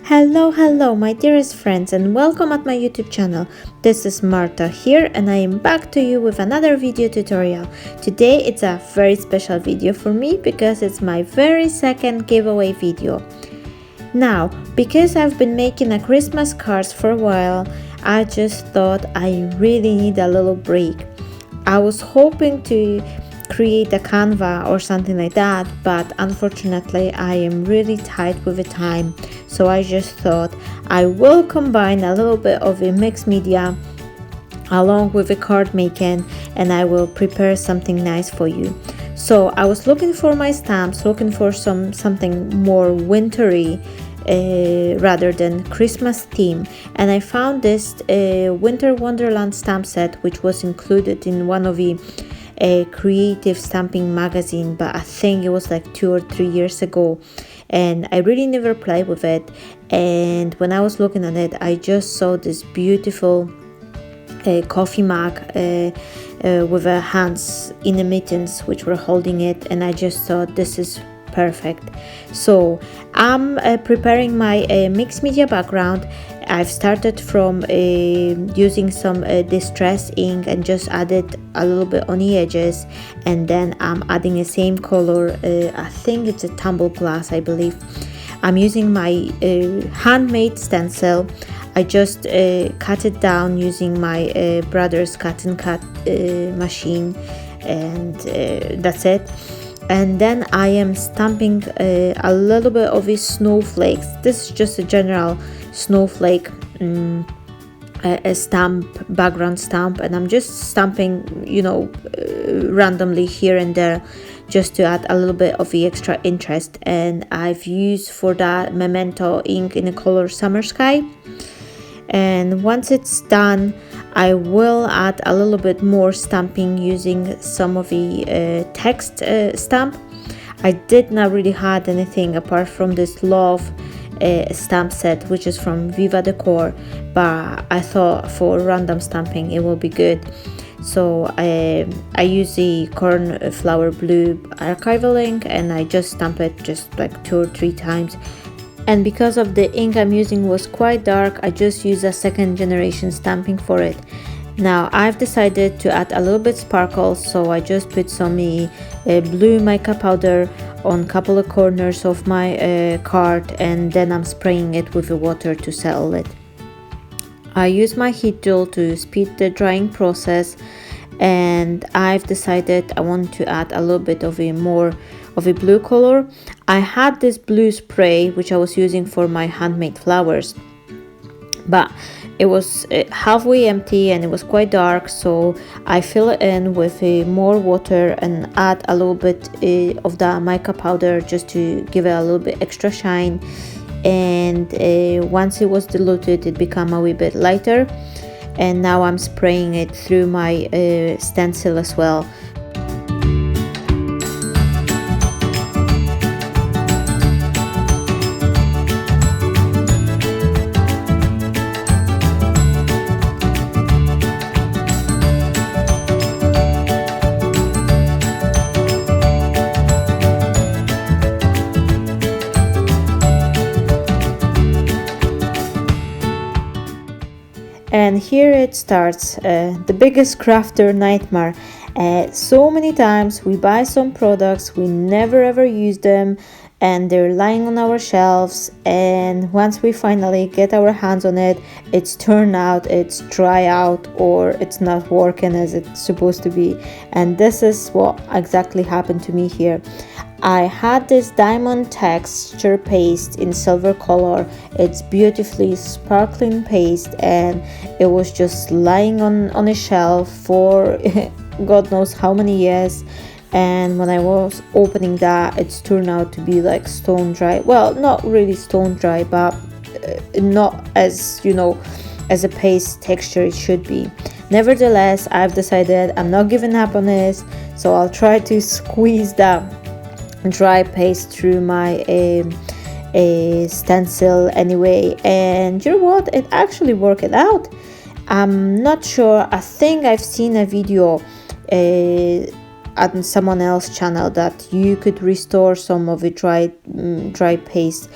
Hello, my dearest friends, and welcome at my YouTube channel. This is Marta here, and I am back to you with another video tutorial. Today it's a very special video for me because it's my very second giveaway video. Now, because I've been making a Christmas cards for a while, I just thought I really need a little break. I was hoping to create a Canva or something like that, but unfortunately I am really tight with the time, so I just thought I will combine a little bit of a mixed media along with the card making, and I will prepare something nice for you. So I was looking for my stamps, looking for something more wintry rather than Christmas theme, and I found this Winter Wonderland stamp set, which was included in one of the creative stamping magazine, but I think it was like 2 or 3 years ago, and I really never played with it. And when I was looking at it, I just saw this beautiful coffee mug with hands in the mittens which were holding it, and I just thought this is perfect. So I'm preparing my mixed media background. I've started from using some distress ink and just added a little bit on the edges, and then I'm adding the same color. I think it's a tumble glass, I believe. I'm using my handmade stencil. I just cut it down using my brother's cut and cut machine, and that's it. And then I am stamping a little bit of these snowflakes. This is just a general snowflake a stamp, background stamp, and I'm just stamping, randomly here and there, just to add a little bit of the extra interest. And I've used for that Memento ink in the color Summer Sky. And once it's done, I will add a little bit more stamping using some of the text stamp. I did not really add anything apart from this Love stamp set, which is from Viva Decor, but I thought for random stamping it will be good. So I use the Cornflower Blue archival ink, and I just stamp it just like 2 or 3 times. And because of the ink I'm using was quite dark, I just used a second generation stamping for it. Now I've decided to add a little bit sparkles, so I just put some blue mica powder on a couple of corners of my card, and then I'm spraying it with the water to settle it. I use my heat tool to speed the drying process, and I've decided I want to add a little bit of a more of a blue color. I had this blue spray which I was using for my handmade flowers, but it was halfway empty and it was quite dark, so I fill it in with more water and add a little bit of the mica powder just to give it a little bit extra shine. And once it was diluted, it became a wee bit lighter, and now I'm spraying it through my stencil as well. And here it starts, the biggest crafter nightmare. So many times we buy some products, we never ever use them, and they're lying on our shelves, and once we finally get our hands on it, it's turned out it's dry out or it's not working as it's supposed to be. And this is what exactly happened to me here. I had this diamond texture paste in silver color. It's beautifully sparkling paste, and it was just lying on a shelf for God knows how many years. And when I was opening that, it's turned out to be like stone dry. Well, not really stone dry, but not as as a paste texture it should be. Nevertheless, I've decided I'm not giving up on this, so I'll try to squeeze that dry paste through my stencil anyway. And you know what, it actually worked out. I'm not sure, I think I've seen a video on someone else's channel that you could restore some of the dry paste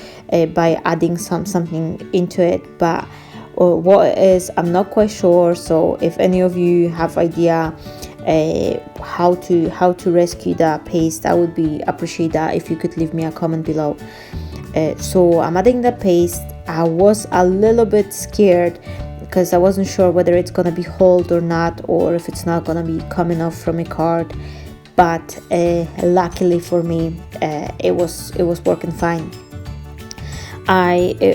by adding something into it, but what it is, I'm not quite sure. So if any of you have idea how to rescue that paste, I would be appreciate that if you could leave me a comment below. So I'm adding the paste. I was a little bit scared because I wasn't sure whether it's gonna be hold or not, or if it's not gonna be coming off from a card, but luckily for me it was working fine.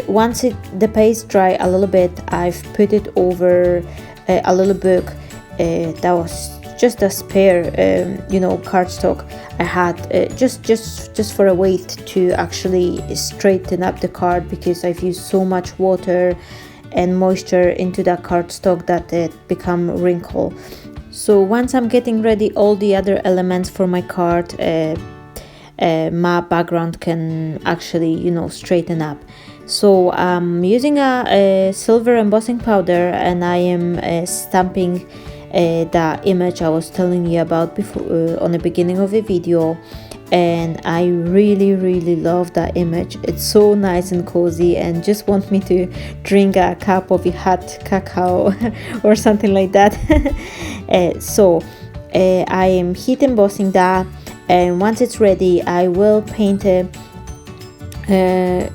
Once the paste dry a little bit, I've put it over a little book that was just a spare cardstock I had, just for a weight to actually straighten up the card, because I've used so much water and moisture into that cardstock that it become wrinkle. So once I'm getting ready all the other elements for my card, my background can actually straighten up. So I'm using a silver embossing powder, and I am stamping the image I was telling you about before on the beginning of the video. And I really love that image. It's so nice and cozy, and just want me to drink a cup of a hot cacao or something like that. So I am heat embossing that, and once it's ready, I will paint it.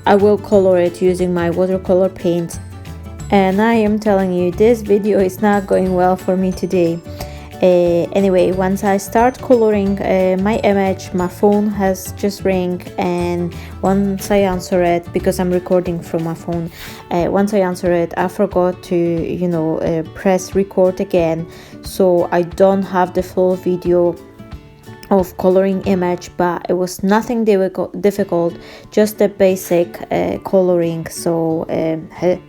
I will color it using my watercolor paint. And I am telling you, this video is not going well for me today. Anyway, once I start coloring my image, my phone has just ring, and once I answer it, because I'm recording from my phone, once I answer it, I forgot to press record again, so I don't have the full video of coloring image, but it was nothing difficult, just the basic coloring. So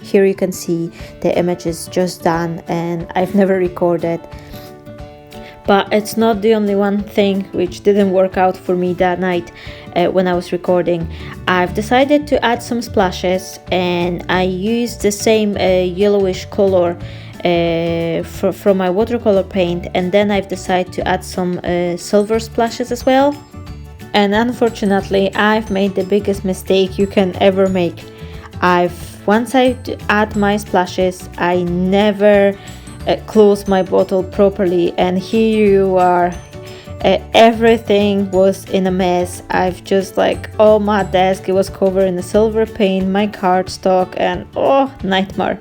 here you can see the image is just done, and I've never recorded. But it's not the only one thing which didn't work out for me that night when I was recording. I've decided to add some splashes, and I used the same yellowish color from my watercolor paint, and then I've decided to add some silver splashes as well. And unfortunately, I've made the biggest mistake you can ever make. Once I add my splashes, I never close my bottle properly, and here you are, everything was in a mess. I've just all my desk, it was covered in the silver paint, my cardstock, and nightmare.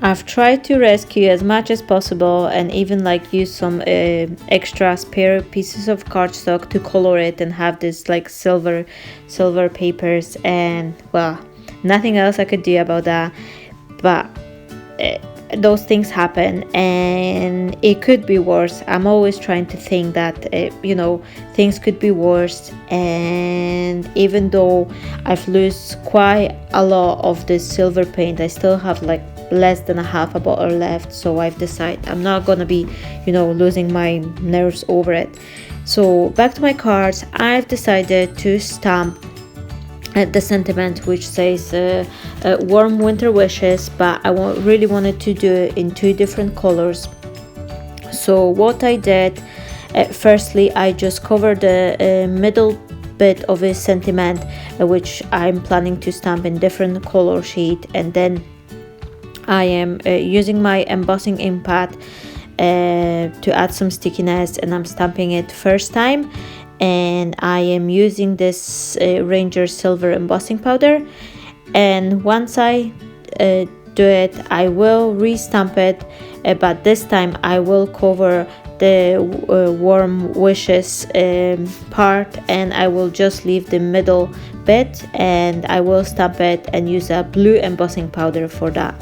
I've tried to rescue as much as possible, and even use some extra spare pieces of cardstock to color it and have this silver papers, and well, nothing else I could do about that. But those things happen, and it could be worse. I'm always trying to think that things could be worse, and even though I've lost quite a lot of this silver paint, I still have less than a half a bottle left. So I've decided I'm not gonna be losing my nerves over it. So back to my cards, I've decided to stamp the sentiment which says warm winter wishes, but I really wanted to do it in two different colors. So what I did, firstly, I just covered the middle bit of a sentiment, which I'm planning to stamp in different color sheet, and then I am using my embossing ink pad to add some stickiness, and I'm stamping it first time. And I am using this Ranger silver embossing powder, and once I do it, I will restamp it, but this time I will cover the warm wishes part, and I will just leave the middle bit, and I will stamp it and use a blue embossing powder for that.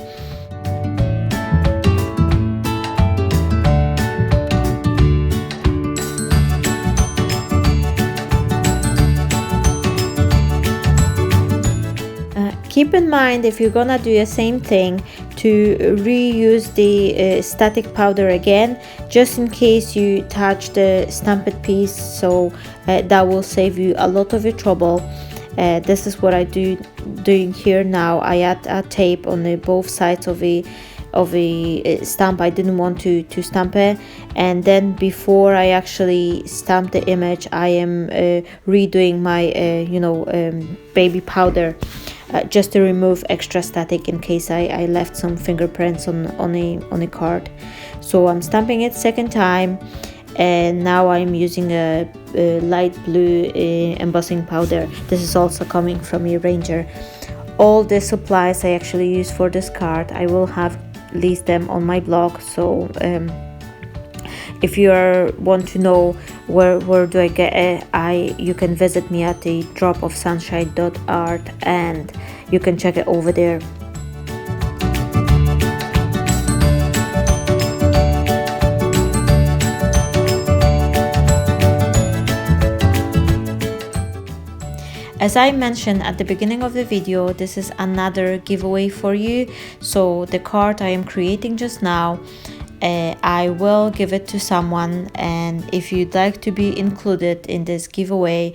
Keep in mind, if you're gonna do the same thing, to reuse the static powder again, just in case you touch the stamped piece, so that will save you a lot of your trouble. This is what I doing here now. I add a tape on both sides of of a stamp. I didn't want to stamp it, and then before I actually stamp the image, I am redoing my baby powder, just to remove extra static in case I left some fingerprints on a card. So I'm stamping it second time, and now I'm using a light blue embossing powder. This is also coming from Ranger. All the supplies I actually use for this card, I will have list them on my blog. So if you want to know where do I get it, you can visit me at the dropofsunshine.art, and you can check it over there. As I mentioned at the beginning of the video, this is another giveaway for you. So the card I am creating just now, I will give it to someone, and if you'd like to be included in this giveaway,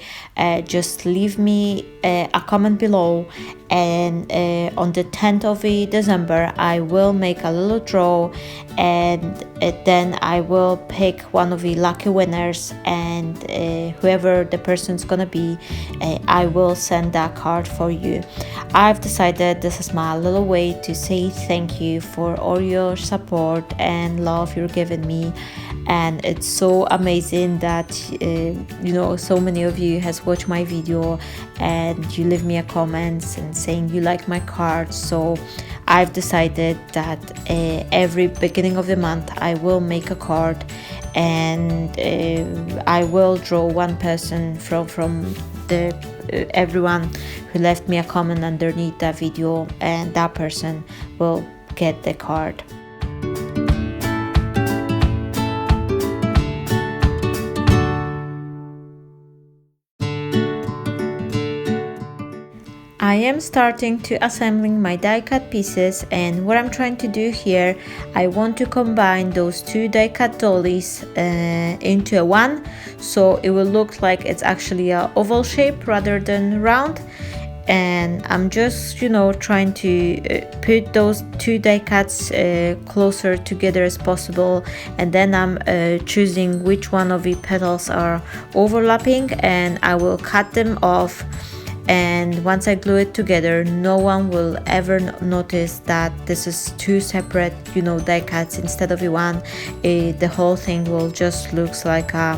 just leave me a comment below, and on the 10th of December I will make a little draw, and then I will pick one of the lucky winners, and whoever the person's gonna be, I will send that card for you. I've decided this is my little way to say thank you for all your support and love you're giving me, and it's so amazing that so many of you has watched my video and you leave me a comments and saying you like my cards. So I've decided that every beginning of the month I will make a card, and I will draw one person from the everyone who left me a comment underneath that video, and that person will get the card. I am starting to assembling my die cut pieces, and what I'm trying to do here, I want to combine those two die cut dollies into one, so it will look like it's actually a oval shape rather than round. And I'm just trying to put those two die cuts closer together as possible, and then I'm choosing which one of the petals are overlapping, and I will cut them off. And once I glue it together, no one will ever notice that this is two separate die cuts instead of one. The whole thing will just looks like a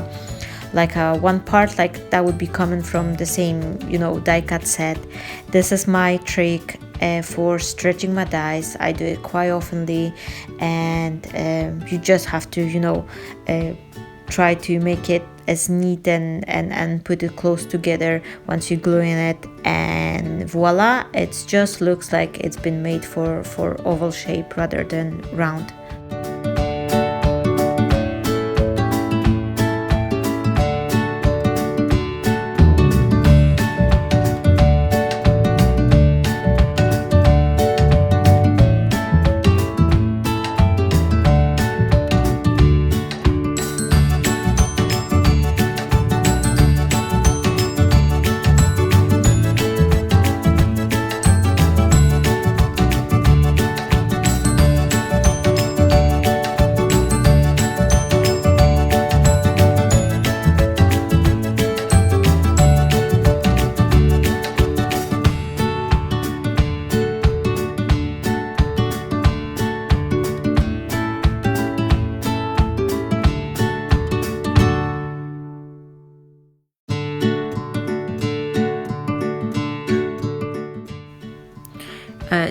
one part, like that would be coming from the same die cut set. This is my trick for stretching my dies. I do it quite oftenly, and you just have to try to make it as neat and put it close together once you glue in it, and voila, it just looks like it's been made for oval shape rather than round.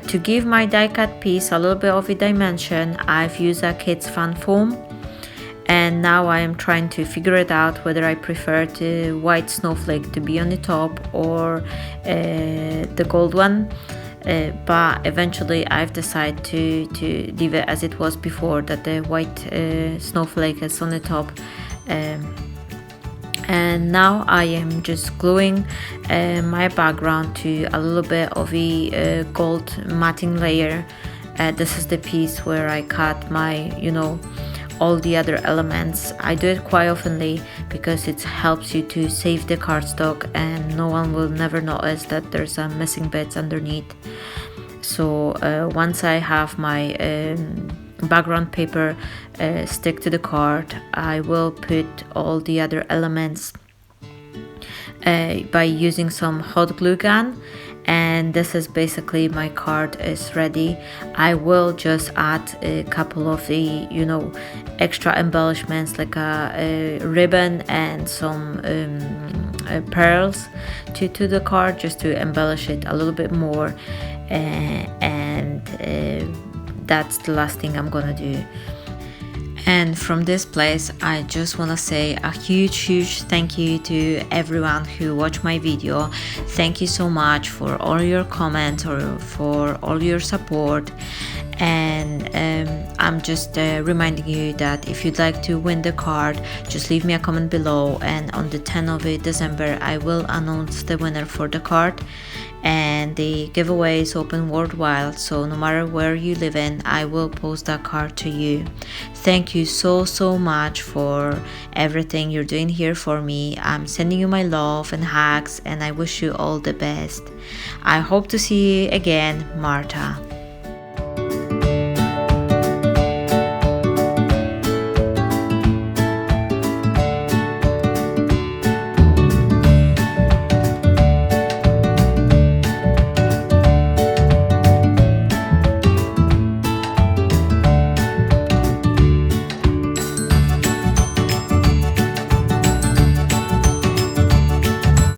To give my die cut piece a little bit of a dimension, I've used a Kids Fun foam, and now I am trying to figure it out whether I prefer the white snowflake to be on the top or the gold one, but eventually I've decided to leave it as it was before, that the white snowflake is on the top. And now I am just gluing my background to a little bit of a gold matting layer. This is the piece where I cut my all the other elements. I do it quite oftenly because it helps you to save the cardstock, and no one will never notice that there's a missing bits underneath. So once I have my background paper stick to the card, I will put all the other elements by using some hot glue gun, and this is basically my card is ready. I will just add a couple of the extra embellishments like a ribbon and some pearls to the card, just to embellish it a little bit more, and that's the last thing I'm gonna do. And from this place, I just want to say a huge thank you to everyone who watched my video. Thank you so much for all your comments or for all your support. And I'm just reminding you that if you'd like to win the card, just leave me a comment below, and on the 10th of December I will announce the winner for the card. And the giveaway is open worldwide, so no matter where you live in, I will post that card to you. Thank you so much for everything you're doing here for me. I'm sending you my love and hugs, and I wish you all the best. I hope to see you again, Marta.